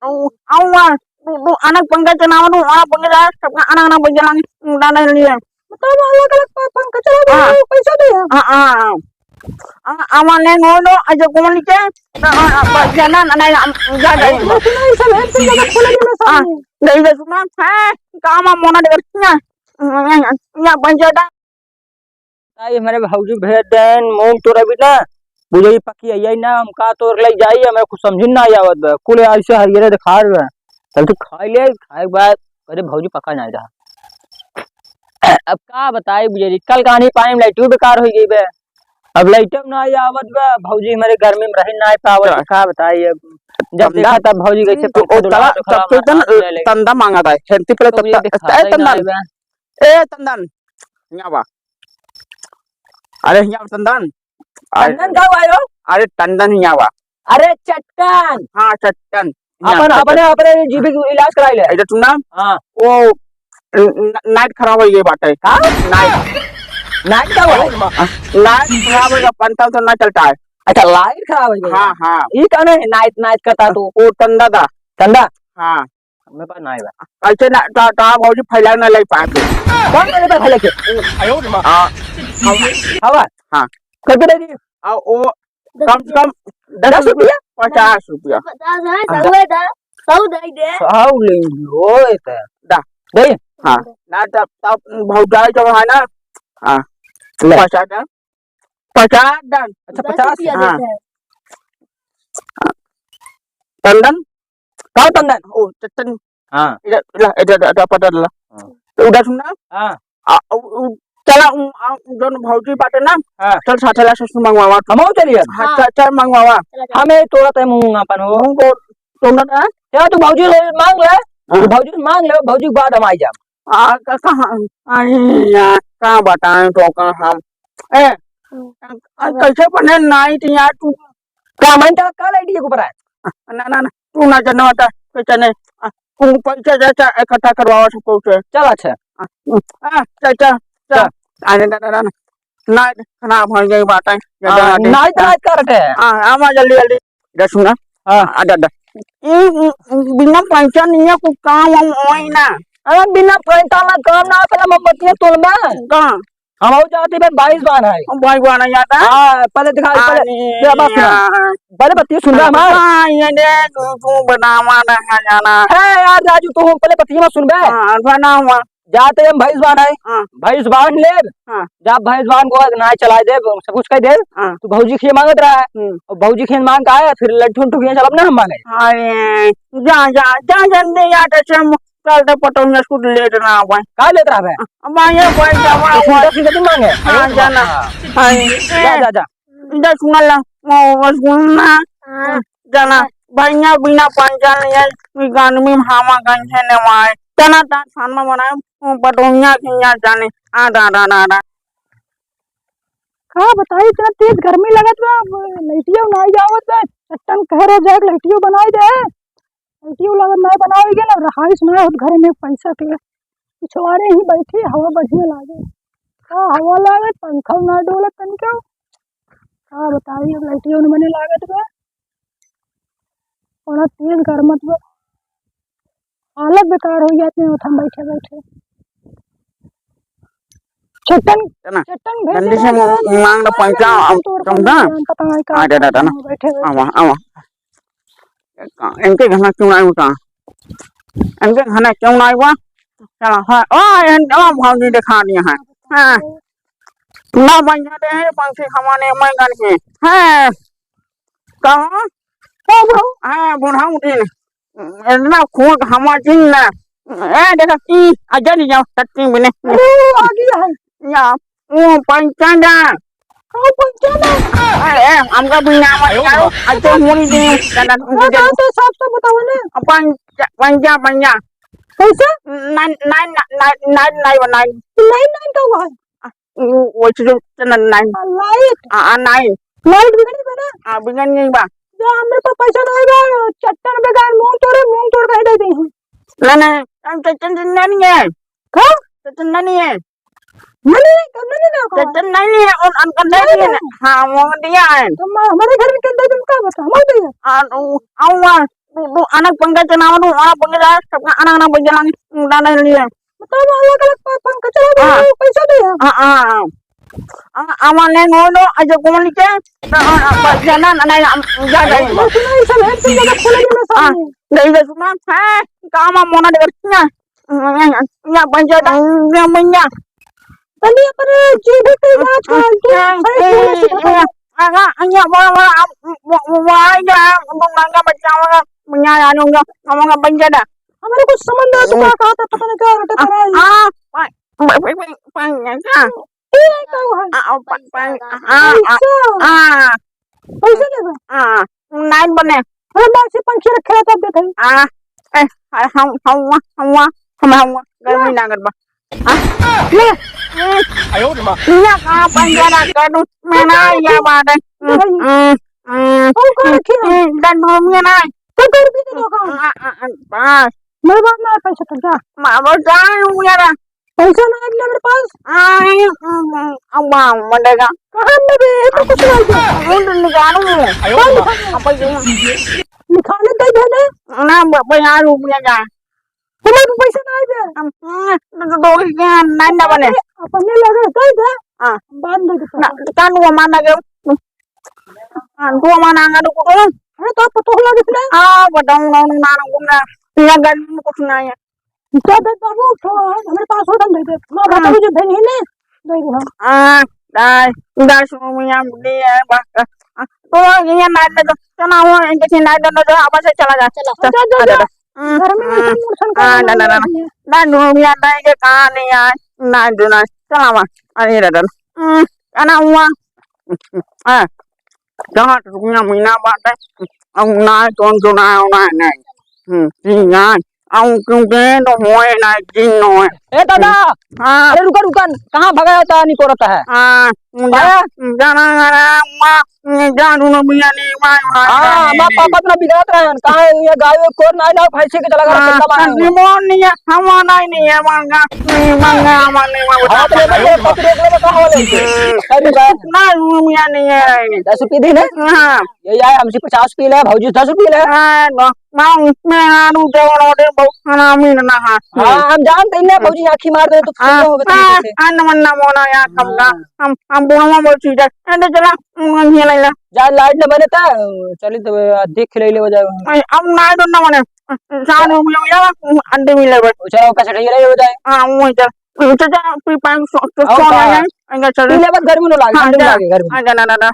Awas, anak pengkacau nama tu, anak pengkacau, anak-anak berjalan dan lihat. Betul अलग-अलग पंखा चला दो पैसा दे Amannya ngono aja komunikasi, jalan anak jaga. नहीं सब है तुम जगह खोला नहीं Ah, सामने dari itu semua, kamu mau nak dengarnya? Ya penjada. ताई हमारे भाऊजी भेज देन मूंग तोरा भी ना बुझे पकी आई ना हम का तोर ले जाई हमें कुछ समझ ना आई आवत बा कुल ऐसे हरियर दिखा रहे तब तो खा ले खाए के बाद अरे भाऊजी पका ना जा अब का बताई बुझे कल कहानी पानी में लाइट बेकार हो गई बे अब लाइट ना आई आवत बा भाऊजी हमारे गर्मी में रह ना पावत का बताई अब जब देखा तब भाऊजी कैसे तंदा मांगा था हेल्थी पहले तंदन तंदन यहाँ बा अरे यहाँ तंदन तंदन का आयो अरे तंदन यहाँ बा अरे चट्टन हाँ चट्टन अपन अपने अपने जीबी इलाज कराई ले इधर सुनना हां वो नाइट खराब हो गई बात है का नाइट नाइट का हुआ नाइट खराब हो गया पंता तो ना चलता है अच्छा लाइट खराब हो गई हाँ हाँ ये कौन है नाइट नाइट करता तू वो तंदा था तंदा हाँ मेरे पास ना है ऐसे ना ता भाजी फैला ना ले पाए कौन मेरे पास फैले के हाँ हवा हाँ कितने दे दी वो कम से कम 10 रुपया 50 रुपया 100 दे हाउ ले लो इते दा दे हाँ ना तब भौजाई जो है ना हाँ 50 डन 50 डन अच्छा 50 हाँ तंदन कौन तंदन ओ चट्टन हां इधर पता ला उधर सुनना हां चला दोन भौजी बाटे ना हां चल साथे ला ससुर मंगवावा हम चलिए हाँ चल मंगवावा हमें तोड़ा ते मुंह अपन हो को तुमने ना क्या तू भौजी से मांग ले भौजी से मांग ले भौजी के बाद हम आई जा कहाँ यार कहाँ बताएं तो कहाँ हम कैसे बने नाइट यार तू क्या मैं तेरा कल आईडी को पर है ना तू ना जानना होता कैसे नहीं तू पैसा जैसा इकट्ठा करवावा सबको उसे चल अच्छा चल अरे ना नाइट खराब हो गई बात है नाइट नाइट करते हैं हाँ आमा जल्दी जल्दी दस सुना हां अदा बिना पैसा नहीं है कुछ काम हम होई ना अरे बिना पैसा ना काम ना पहले मोमबत्ती तोल में कहाँ हम हो जाते हैं 22 बार है भाई बना जाता है हां पहले दिखा पहले बात सुना पहले बत्ती सुन रहा हमारा हाँ ये दे तू बनावा रहा जाना है यार राजू तू पहले बत्ती में सुन बे हाँ बनावा जाते हम भैंस बान है हाँ भैंस बान ले हाँ जब भैंस बान को ना चला दे सब कुछ कह दे हाँ तो भौजी खिए मांगत रहा है और भौजी खिए मांग का है फिर लड्डू टू खिए चलब ना हम मांगे अरे जा जल्दी यार तो चलते पटौनिया स्कूट लेट ना हुआ का लेत रहा है मांगे कोई जावा सीधा सीधा तुम मांगे हाँ जाना जा जा जा इधर सुना ला वो सुनना जाना भैया बिना पंचा नहीं गान में हामा गंजे ने वाए तना ता सानमा बनाए पटौनिया खिया जाने आधा आधा आधा का बताई इतना तेज गर्मी लगत बा लाइटियो नहीं जावत बा चट्टन कह रहे जाके लाइटियो बनाई दे लाइटियो लगत नहीं बनाई गेल रहाइश ना होत घर में पैसा के पिछवाड़े ही बैठी हवा बढ़िया लागे का हवा लागे पंखा ना डोले तनके का बताई अब लाइटियो न बने लागत बा बड़ा तेज गर्मत बा हालत बेकार हो जाते हैं हम बैठे बैठे चट्टन चट्टन जल्दी से मांग लो पैसा समझा पता नहीं का आधा आधा ना बैठे आवा आवा इनके खाना क्यों नहीं उठा इनके खाना क्यों नहीं हुआ चला हाँ ओ भाजी दिखा दिया है हाँ ना बन जाते हैं पंछी हमारे मैं गन के हाँ कहाँ हाँ बुढ़ा उठी इतना खून हमारी ना देखा की आजा नहीं जाओ सच्ची मैंने आ गया है या वो पंचांगा अरे हमका भी नाम है अच्छा मोनी दे तो साफ साफ बताओ ना पंजा पंजा कैसे nine nine nine nine nine nine nine का हुआ है वो चीज़ नाइन लाइट नाइन लाइट बिगड़ी बना बिगड़ गई बा जो हमरे पास पैसा नहीं बा चट्टन बेकार मुंह तोड़ कह देते हैं ना चट्टन नहीं है का चट्टन नहीं है नहीं नहीं है और अंकल नहीं है हाँ वो दिया है तो हमारे घर में क्या तुम का बता मत दिया आऊँगा तू anak पंकज नाम तू anak पंकज है सबका anak पंकज lang डाला लिए मतलब अलग अलग पंखा चला दे हाँ। पैसा दे aman ngono aja kumain ke jalan anai jaga सुना ये सब है तुम जगह खोले के सामने dari dah semua kama mona dengarnya ya banyak namanya तनी पर जीव के बात फालतू hanya bawa aja untuk nangka macam menyala nunggu ngomong apa aja dah हमारे कुछ समझ ना तो क्या कहा था पता नहीं क्या रटे पर आई ये क्या हुआ पैसे लेगा नाइन बने अरे बाहर से पंछी रखे रहता है देखे हम गर्मी ना कर बा ले ये कहाँ पंजारा करूँ मैं ना ये बात है कौन रखी है dan rumahnya naik तो कर भी दे दो pas मेरे पास ना है पैसा तो जा mau jangan punya dah पैसा ना है मेरे पास abang mereka कहाँ में भी है तो कुछ नहीं udah negara apa itu निकाले दे देने nah punya rupiah dah तुम्हारे पास पैसा ना है itu doi kan nanda bane अपने लगे दे दे ah बांध दे nah kan gua mana ke gua mana nggak ada kudu अरे तो पता हो लगे थे badang nong nang guna tinggal gaji ko sunaya क्या दे बाबू तो हमारे पास हो दे दे मैं बता मुझे भेज ही नहीं दे दे dai udah semuanya dia bah तो ये नाइट तो चला वो इनके से नाइट तो apa से चला जा जा घर में ऐसा मुर्शन का ना ना ना ना दुनिया दाई के कहां नहीं है नाइट do ना चला वा अरे रे ana uang jangan punya mina batai ông nai con chỗ nào này gì ngay ông kêu cái nó hoài này chín nói ए दादा हाँ अरे रुका रुका कहाँ भगाया होता नहीं को रहता है हाँ जाना जानू ना बिया नहीं हाँ माँ पापा तो बिगड़त रहे हैं कहाँ ये गाय को नहीं लाओ फैसे के चला गया कितना मांगे निमोन नहीं है हमारा नहीं है मांगा हमारे हाँ तो ले पत्र रोक ले कहाँ वाले अरे भाई ना बिया नहीं है 10 रुपये दी ना हाँ ये आए हमसे 50 पी ले भौजी 10 रुपये ले mau mengaruh dewan order bau kami na ha हाँ हम जानते हैं भौजी आँखी मार दे तो हो गए an mana mona ya kamga हम बोलवा बोल चीज है चला ये ले जा लाइट न बने था चली तो देख ले ले हो जाए अब ना तो ना मने सानो या अंडे मिले बस चलो पैसे ठीक ले हो जाए हां वो चल जा पी पांग तो है अंगा चल ले बस गर्मी न लागे गर्मी आ जाना ना